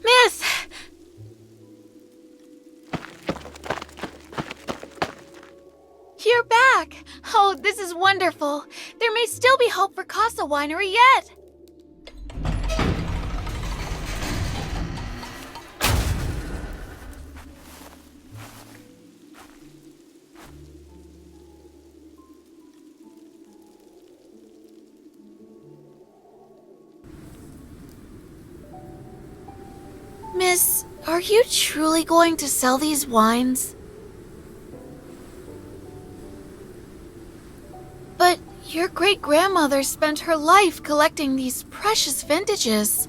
Miss! You're back! Oh, this is wonderful. There may still be hope for Casa Winery yet. Miss, are you truly going to sell these wines? But your great-grandmother spent her life collecting these precious vintages.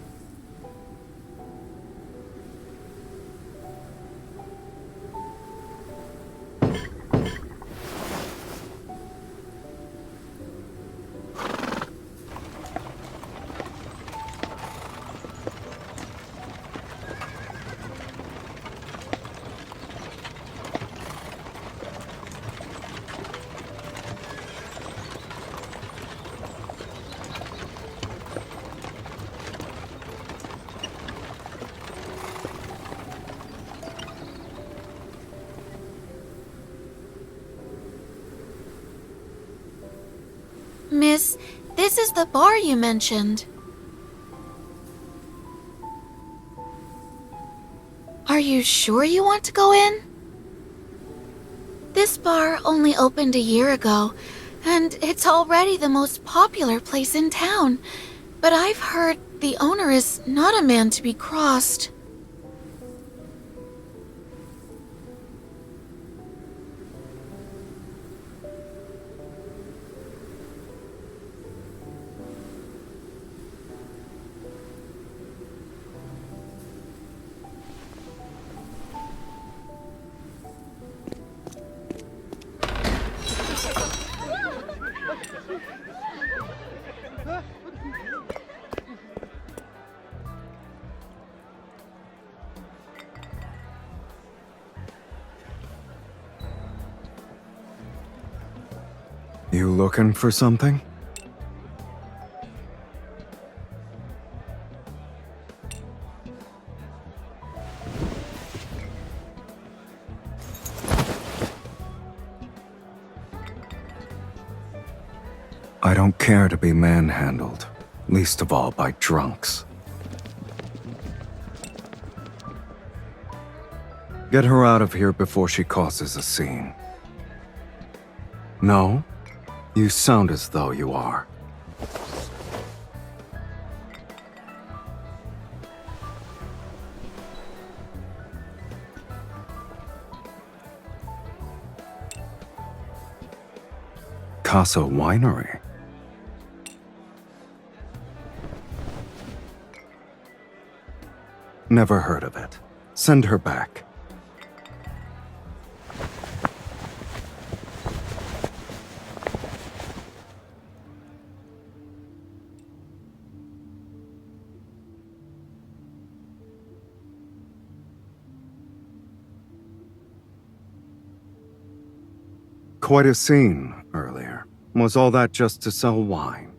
Miss, this is the bar you mentioned. Are you sure you want to go in? This bar only opened a year ago, and it's already the most popular place in town. But I've heard the owner is not a man to be crossed. You looking for something? I don't care to be manhandled, least of all by drunks. Get her out of here before she causes a scene. No? You sound as though you are. Casa Winery? Never heard of it. Send her back. Quite a scene earlier. Was all that just to sell wine?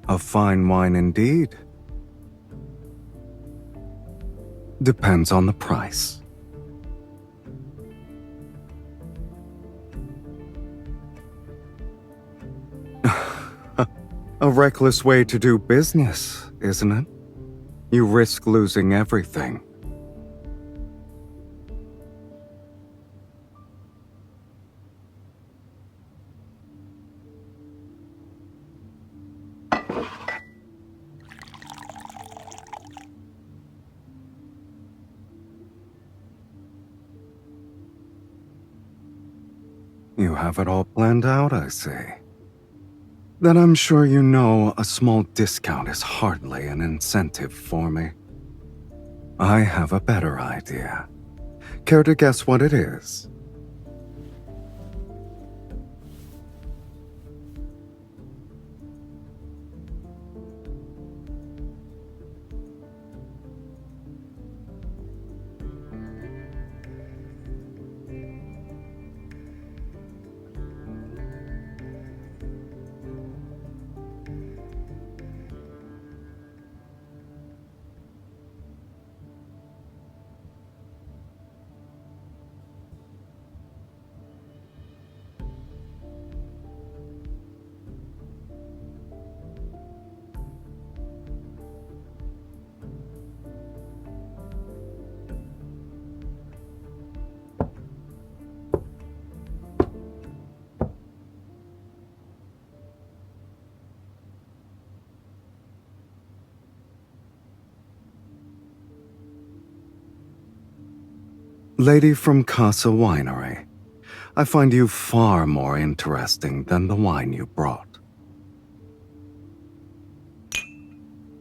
A fine wine indeed. Depends on the price. A reckless way to do business, isn't it? You risk losing everything. You have it all planned out, I see. Then I'm sure you know a small discount is hardly an incentive for me. I have a better idea. Care to guess what it is? Lady from Casa Winery, I find you far more interesting than the wine you brought.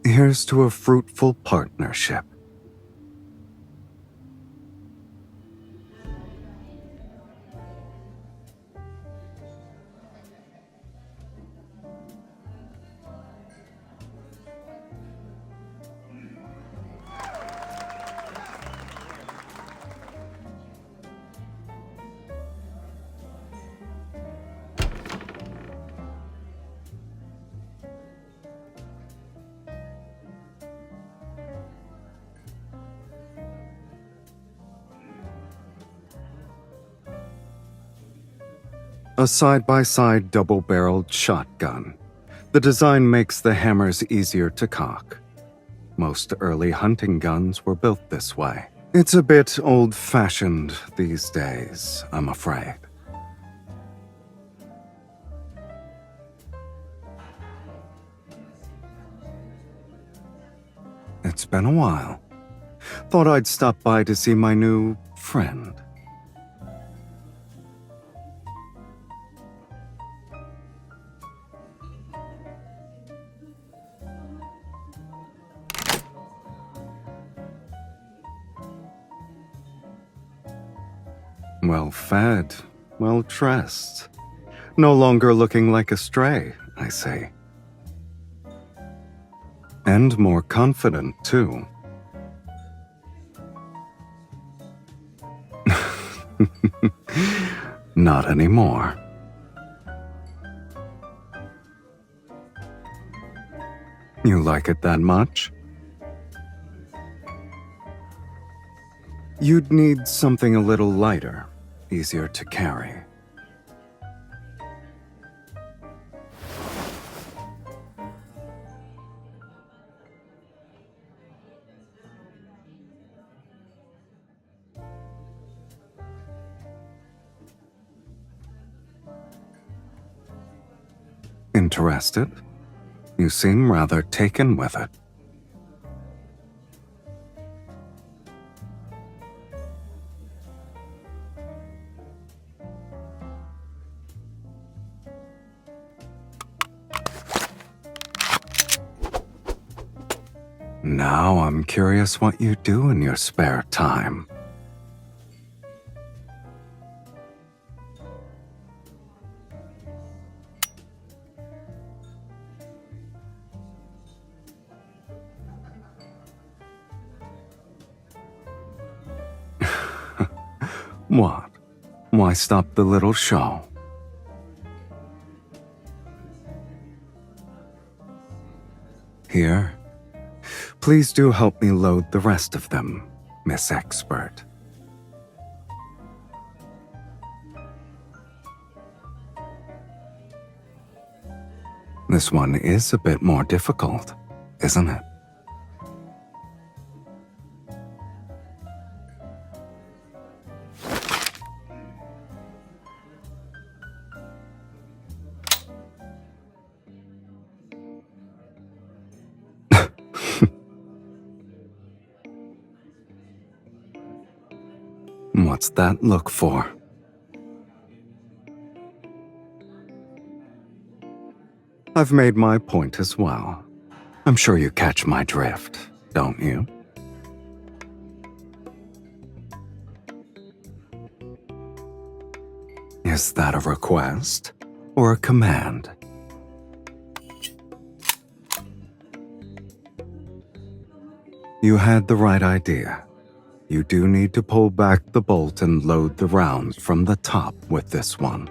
Here's to a fruitful partnership. A side-by-side double-barreled shotgun. The design makes the hammers easier to cock. Most early hunting guns were built this way. It's a bit old-fashioned these days, I'm afraid. It's been a while. Thought I'd stop by to see my new friend. Well fed, well dressed. No longer looking like a stray, I see. And more confident, too. Not anymore. You like it that much? You'd need something a little lighter, easier to carry. Interested? You seem rather taken with it. Now I'm curious what you do in your spare time. What? Why stop the little show? Here. Please do help me load the rest of them, Miss Expert. This one is a bit more difficult, isn't it? What's that look for? I've made my point as well. I'm sure you catch my drift, don't you? Is that a request or a command? You had the right idea. You do need to pull back the bolt and load the rounds from the top with this one.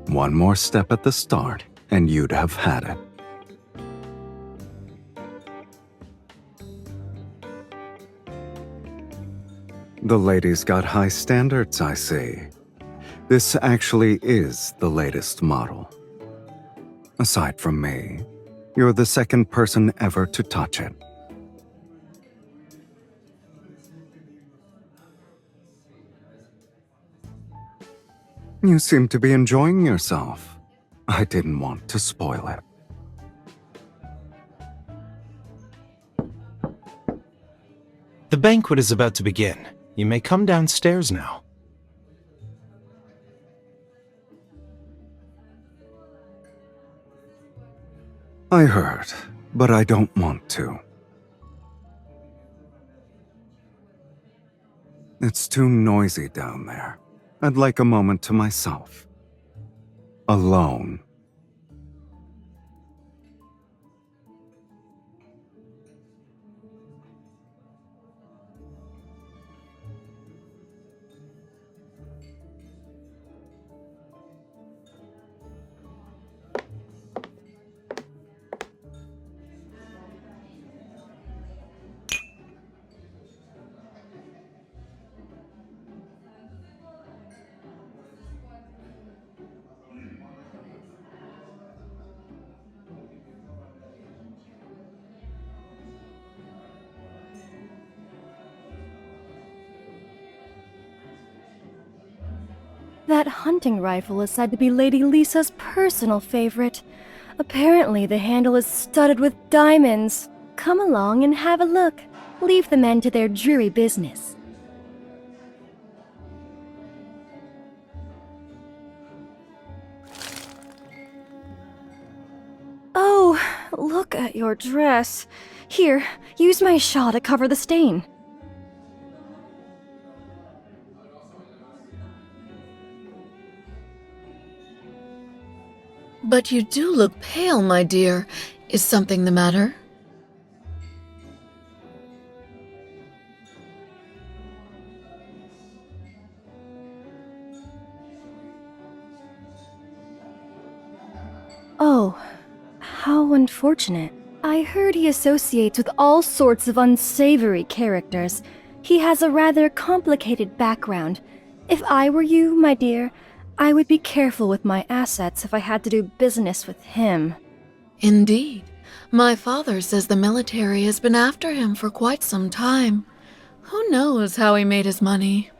One more step at the start, and you'd have had it. The lady's got high standards, I see. This actually is the latest model. Aside from me, you're the second person ever to touch it. You seem to be enjoying yourself. I didn't want to spoil it. The banquet is about to begin. You may come downstairs now. I heard, but I don't want to. It's too noisy down there. I'd like a moment to myself. Alone. That hunting rifle is said to be Lady Lisa's personal favorite. Apparently, the handle is studded with diamonds. Come along and have a look. Leave the men to their dreary business. Oh, look at your dress. Here, use my shawl to cover the stain. But you do look pale, my dear. Is something the matter? Oh, how unfortunate. I heard he associates with all sorts of unsavory characters. He has a rather complicated background. If I were you, my dear, I would be careful with my assets if I had to do business with him. Indeed. My father says the military has been after him for quite some time. Who knows how he made his money?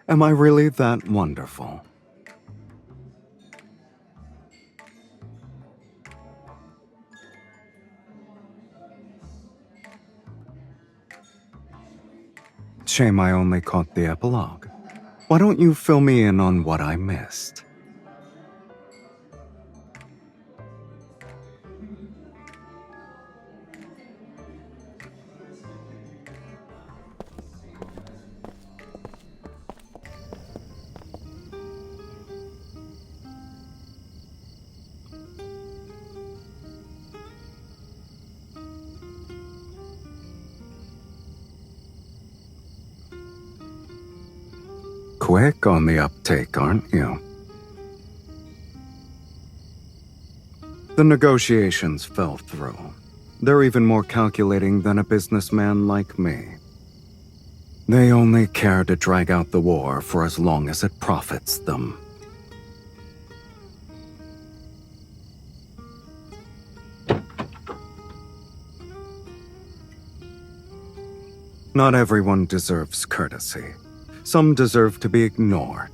Am I really that wonderful? Shame I only caught the epilogue. Why don't you fill me in on what I missed? Quick on the uptake, aren't you? The negotiations fell through. They're even more calculating than a businessman like me. They only care to drag out the war for as long as it profits them. Not everyone deserves courtesy. Some deserve to be ignored.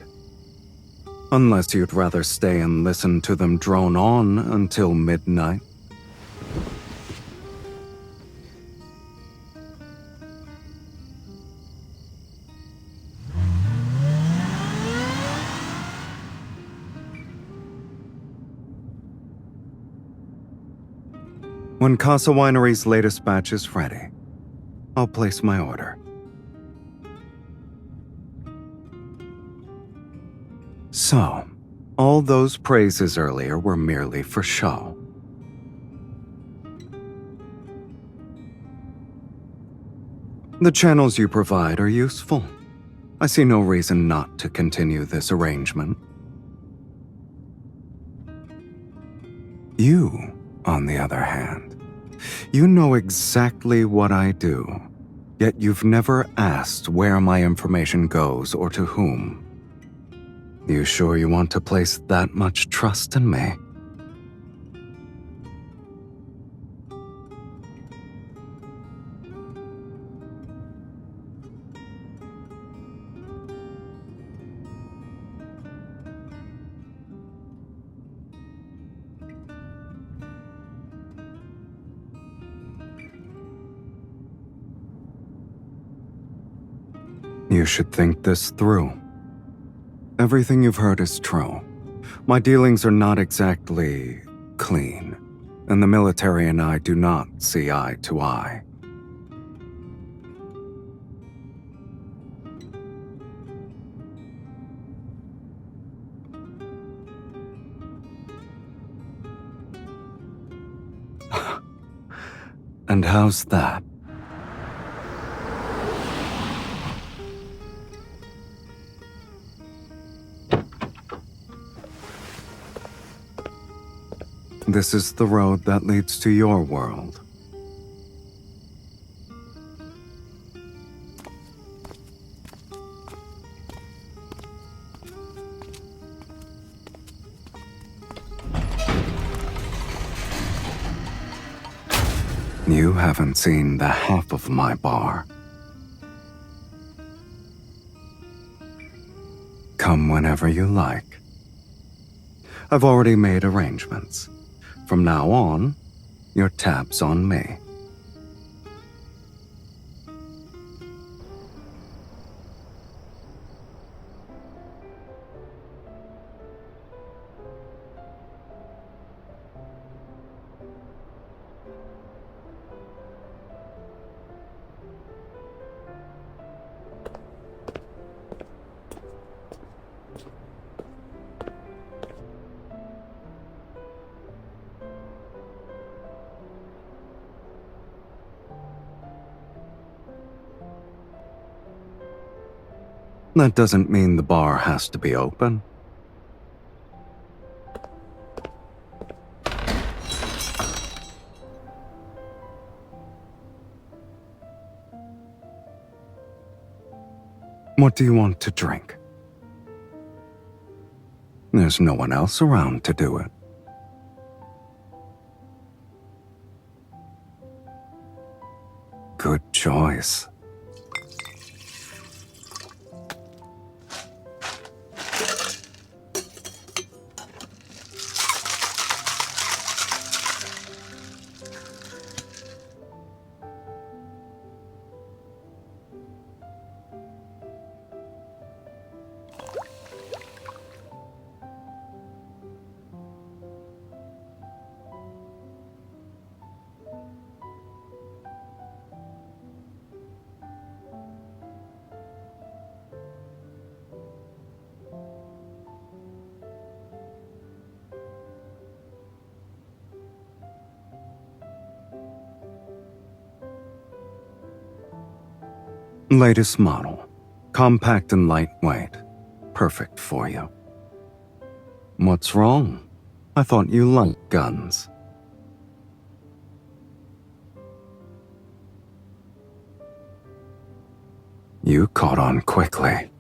Unless you'd rather stay and listen to them drone on until midnight. When Casa Winery's latest batch is ready, I'll place my order. So, all those praises earlier were merely for show. The channels you provide are useful. I see no reason not to continue this arrangement. You, on the other hand, you know exactly what I do, yet you've never asked where my information goes or to whom. You sure you want to place that much trust in me? You should think this through. Everything you've heard is true. My dealings are not exactly clean, and the military and I do not see eye to eye. And how's that? This is the road that leads to your world. You haven't seen the half of my bar. Come whenever you like. I've already made arrangements. From now on, your tab's on me. That doesn't mean the bar has to be open. What do you want to drink? There's no one else around to do it. Good choice. Latest model. Compact and lightweight. Perfect for you. What's wrong? I thought you liked guns. You caught on quickly.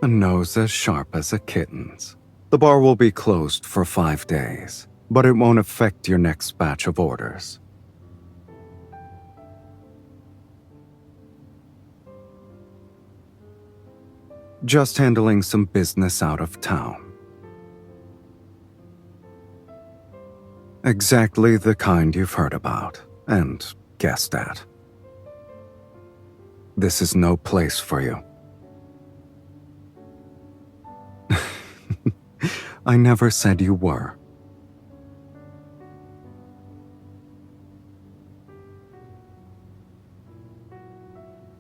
A nose as sharp as a kitten's. The bar will be closed for 5 days, but it won't affect your next batch of orders. Just handling some business out of town. Exactly the kind you've heard about and guessed at. This is no place for you. I never said you were.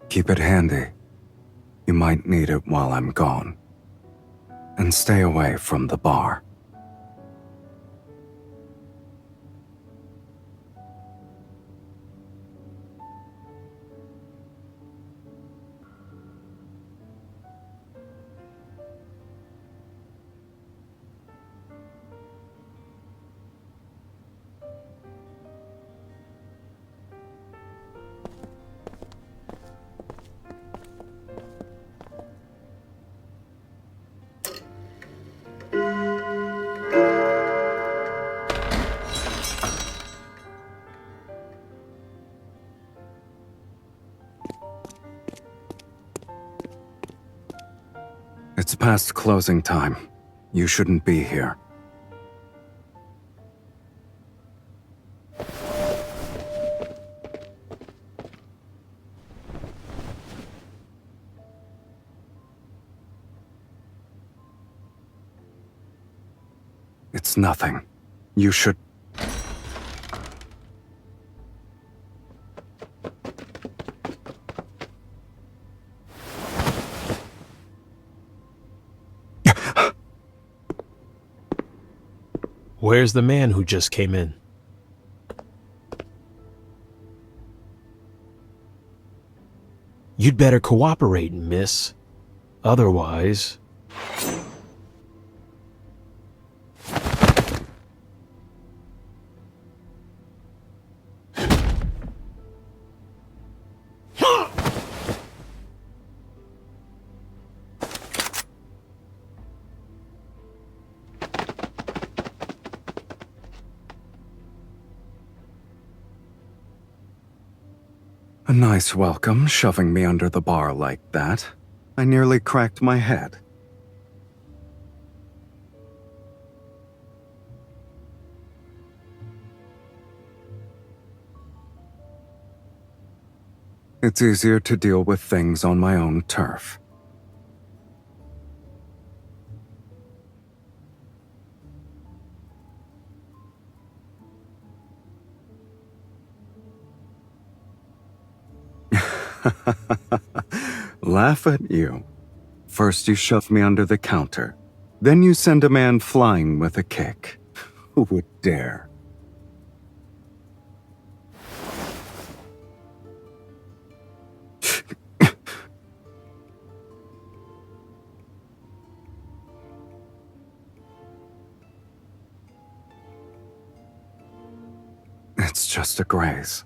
Keep it handy. You might need it while I'm gone. And stay away from the bar. It's past closing time. You shouldn't be here. It's nothing. You should... Where's the man who just came in? You'd better cooperate, miss. Otherwise... A nice welcome, shoving me under the bar like that. I nearly cracked my head. It's easier to deal with things on my own turf. Laugh at you. First you shove me under the counter. Then you send a man flying with a kick. Who would dare? It's just a graze.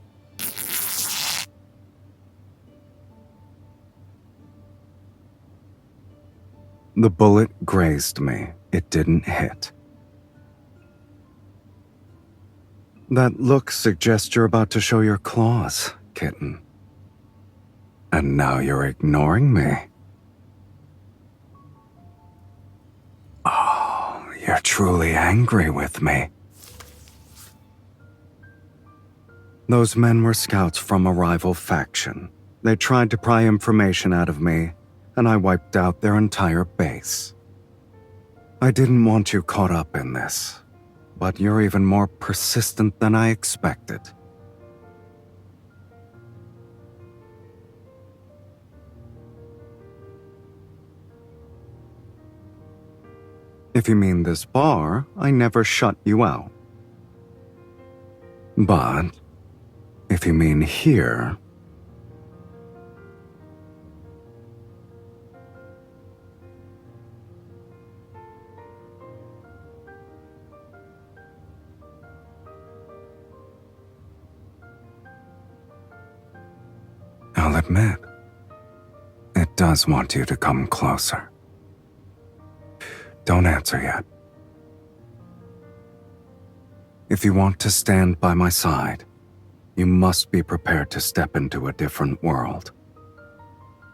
The bullet grazed me. It didn't hit. That look suggests you're about to show your claws, kitten. And now you're ignoring me. Oh, you're truly angry with me. Those men were scouts from a rival faction. They tried to pry information out of me, and I wiped out their entire base. I didn't want you caught up in this, but you're even more persistent than I expected. If you mean this bar, I never shut you out. But if you mean here... I'll admit, it does want you to come closer. Don't answer yet. If you want to stand by my side, you must be prepared to step into a different world.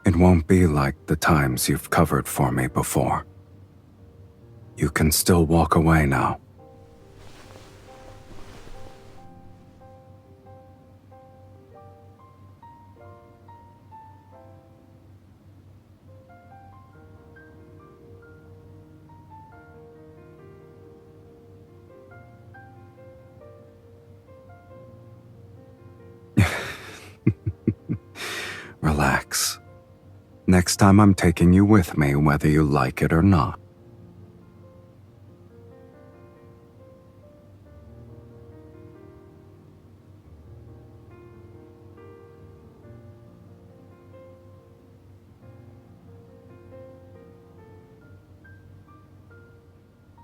It won't be like the times you've covered for me before. You can still walk away now. Relax. Next time I'm taking you with me, whether you like it or not.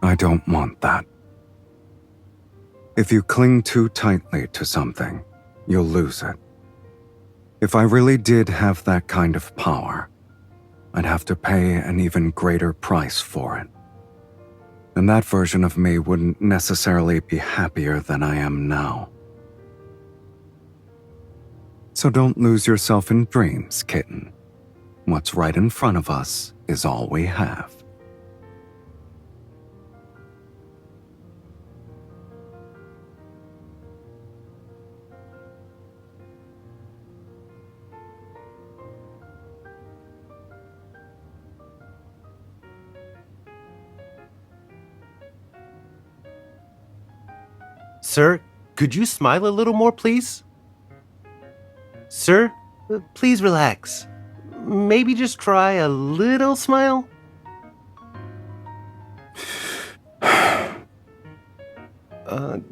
I don't want that. If you cling too tightly to something, you'll lose it. If I really did have that kind of power, I'd have to pay an even greater price for it. And that version of me wouldn't necessarily be happier than I am now. So don't lose yourself in dreams, kitten. What's right in front of us is all we have. Sir, could you smile a little more, please? Sir, please relax. Maybe just try a little smile?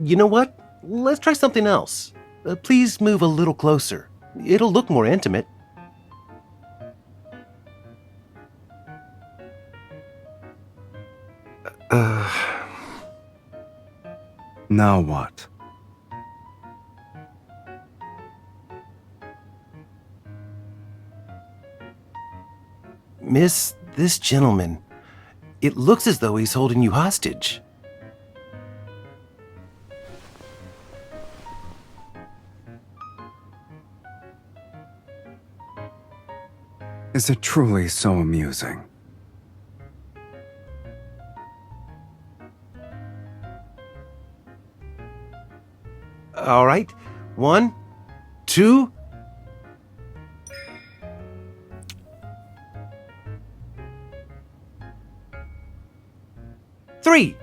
You know what? Let's try something else. Please move a little closer. It'll look more intimate. Now what? Miss, this gentleman, it looks as though he's holding you hostage. Is it truly so amusing? All right, 1, 2. Three.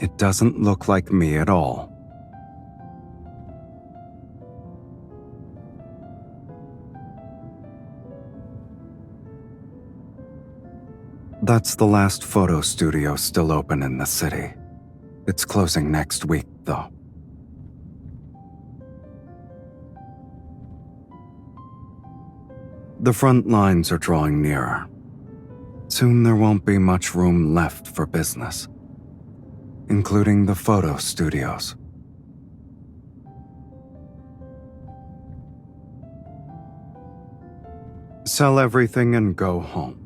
It doesn't look like me at all. That's the last photo studio still open in the city. It's closing next week, though. The front lines are drawing nearer. Soon there won't be much room left for business, including the photo studios. Sell everything and go home.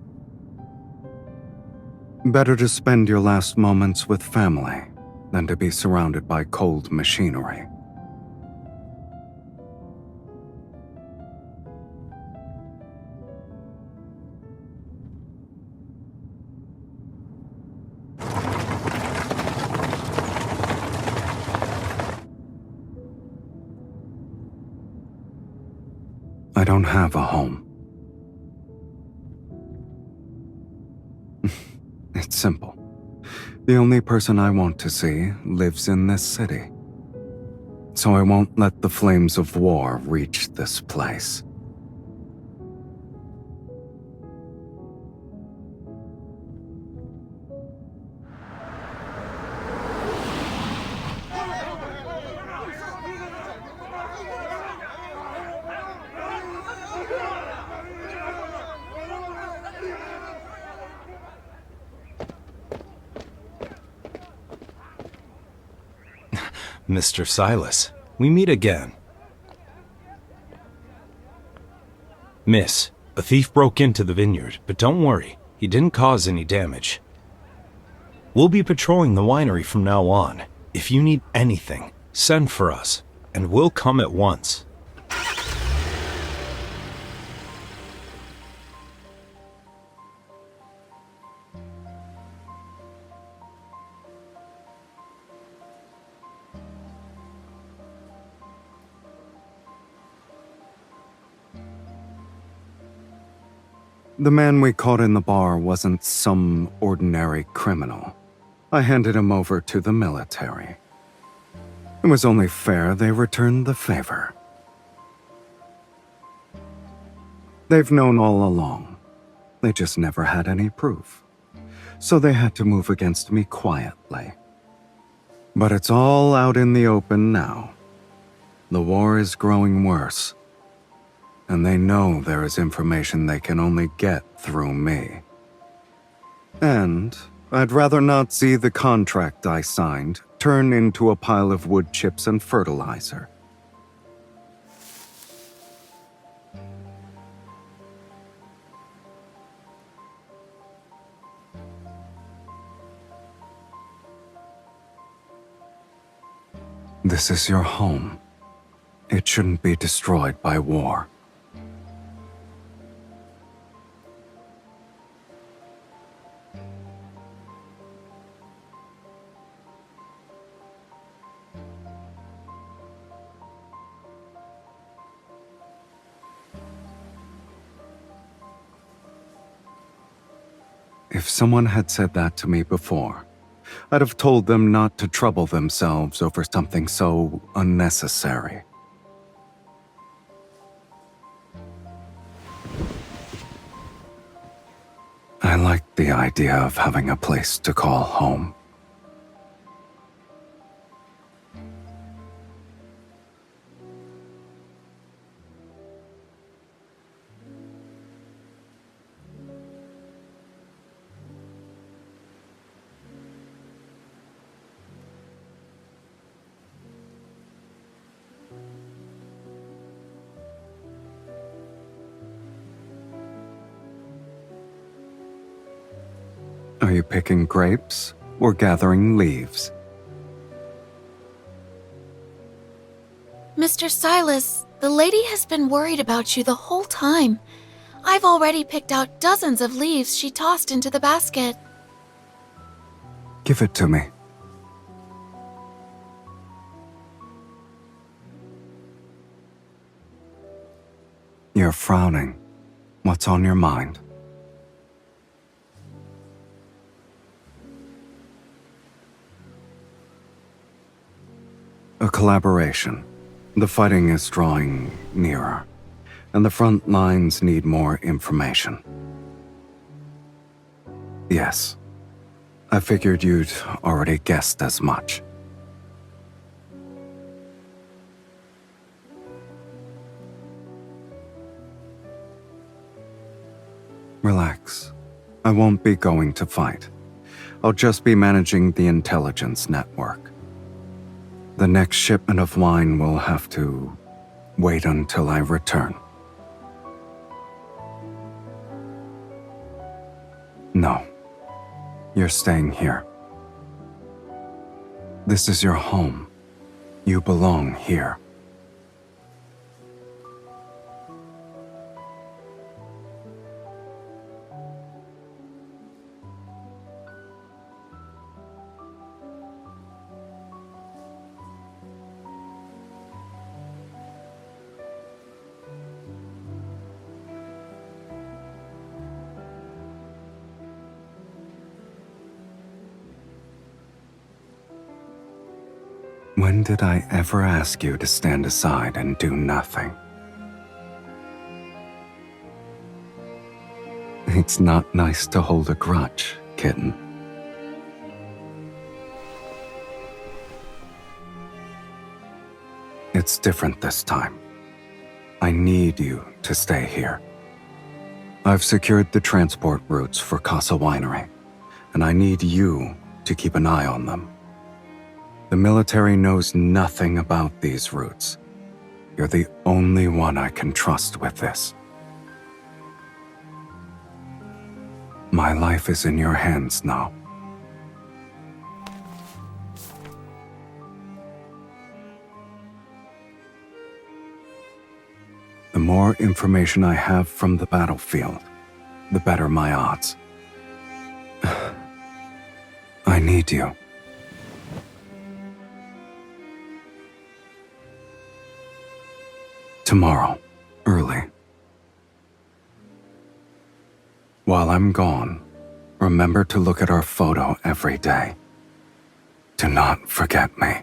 Better to spend your last moments with family than to be surrounded by cold machinery. I don't have a home. It's simple. The only person I want to see lives in this city. So I won't let the flames of war reach this place. Mr. Sylus, we meet again. Miss, a thief broke into the vineyard, but don't worry, he didn't cause any damage. We'll be patrolling the winery from now on. If you need anything, send for us, and we'll come at once. The man we caught in the bar wasn't some ordinary criminal. I handed him over to the military. It was only fair they returned the favor. They've known all along. They just never had any proof. So they had to move against me quietly. But it's all out in the open now. The war is growing worse. And they know there is information they can only get through me. And I'd rather not see the contract I signed turn into a pile of wood chips and fertilizer. This is your home. It shouldn't be destroyed by war. If someone had said that to me before, I'd have told them not to trouble themselves over something so unnecessary. I like the idea of having a place to call home. Are you picking grapes or gathering leaves? Mr. Sylus, the lady has been worried about you the whole time. I've already picked out dozens of leaves she tossed into the basket. Give it to me. You're frowning. What's on your mind? A collaboration. The fighting is drawing nearer, and the front lines need more information. Yes, I figured you'd already guessed as much. Relax. I won't be going to fight. I'll just be managing the intelligence network. The next shipment of wine will have to wait until I return. No, you're staying here. This is your home. You belong here. When did I ever ask you to stand aside and do nothing? It's not nice to hold a grudge, kitten. It's different this time. I need you to stay here. I've secured the transport routes for Casa Winery, and I need you to keep an eye on them. The military knows nothing about these routes. You're the only one I can trust with this. My life is in your hands now. The more information I have from the battlefield, the better my odds. I need you. Tomorrow, early. While I'm gone, remember to look at our photo every day. Do not forget me.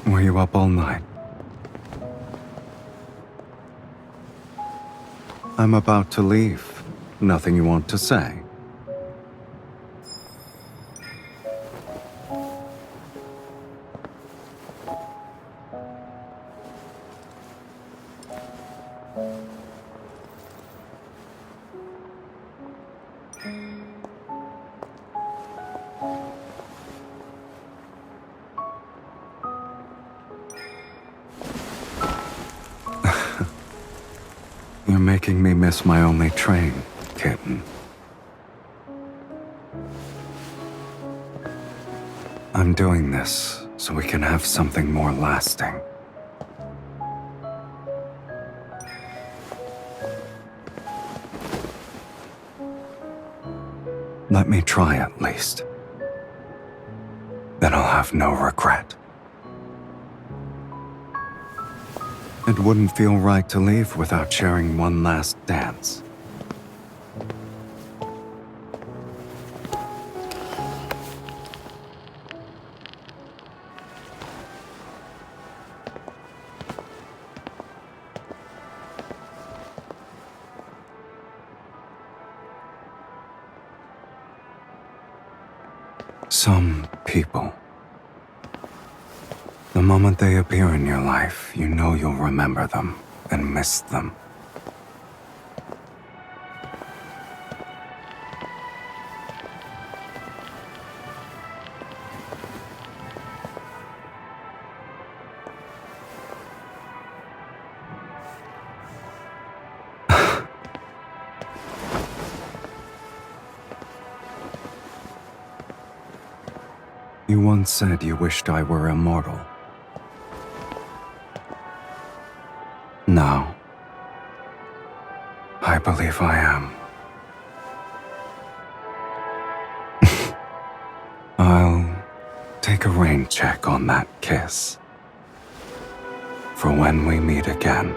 Were you up all night? I'm about to leave. Nothing you want to say? You're making me miss my only train, kitten. I'm doing this so we can have something more lasting. Let me try at least. Then I'll have no regret. It wouldn't feel right to leave without sharing one last dance. Some people. The moment they appear in your life, you know you'll remember them and miss them. You once said you wished I were immortal. Now, I believe I am. I'll take a rain check on that kiss. For when we meet again.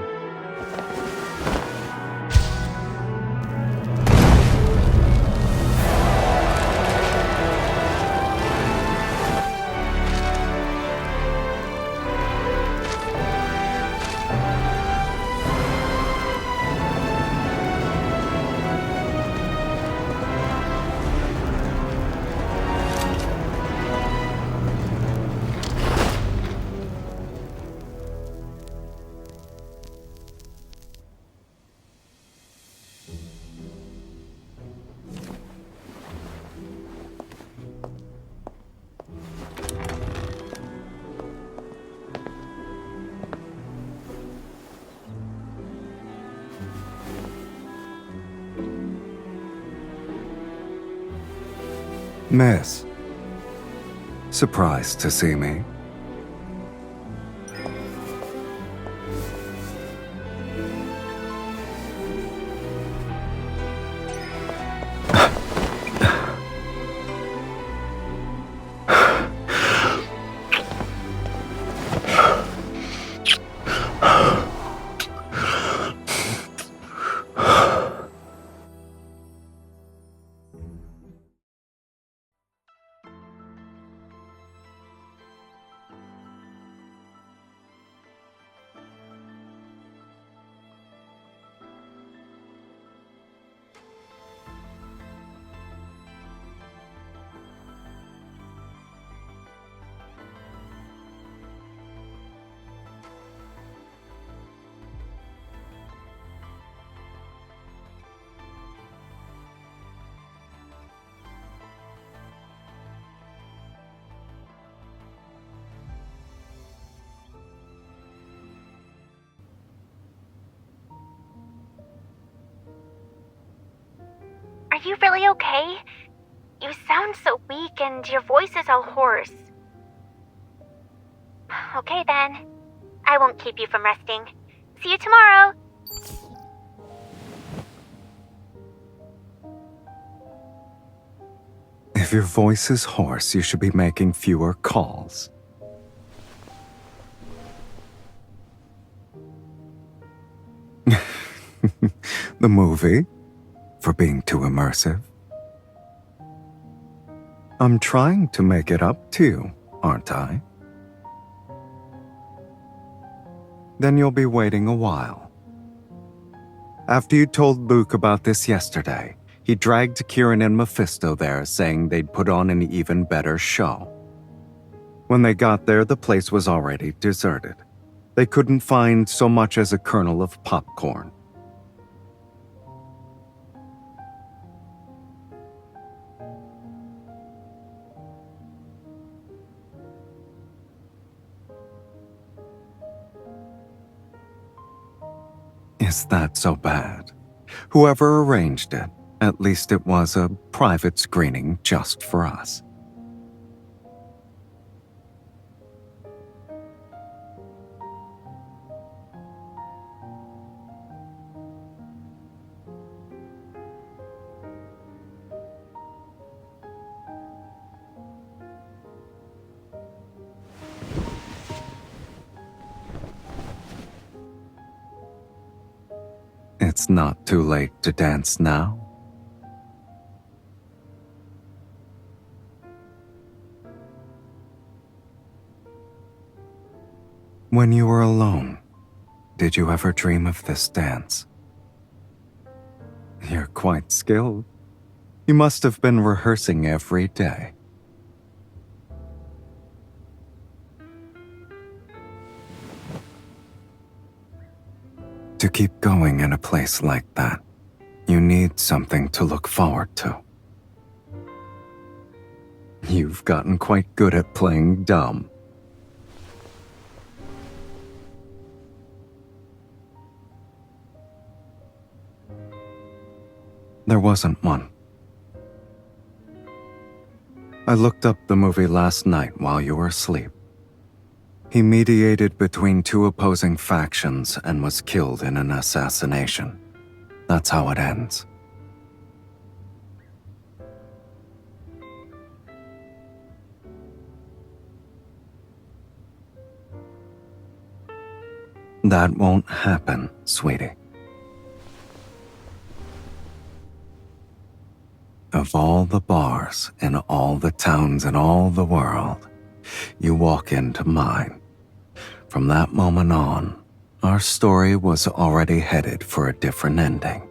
Miss, surprised to see me? you really okay? You sound so weak and your voice is all hoarse. Okay then. I won't keep you from resting. See you tomorrow. If your voice is hoarse, you should be making fewer calls. The movie? For being too immersive? I'm trying to make it up to you, aren't I? Then you'll be waiting a while. After you told Luke about this yesterday, he dragged Kieran and Mephisto there, saying they'd put on an even better show. When they got there, the place was already deserted. They couldn't find so much as a kernel of popcorn. Is that so bad? Whoever arranged it, at least it was a private screening just for us. It's not too late to dance now. When you were alone, did you ever dream of this dance? You're quite skilled. You must have been rehearsing every day. To keep going in a place like that, you need something to look forward to. You've gotten quite good at playing dumb. There wasn't one. I looked up the movie last night while you were asleep. He mediated between two opposing factions and was killed in an assassination. That's how it ends. That won't happen, sweetie. Of all the bars in all the towns in all the world, you walk into mine. From that moment on, our story was already headed for a different ending.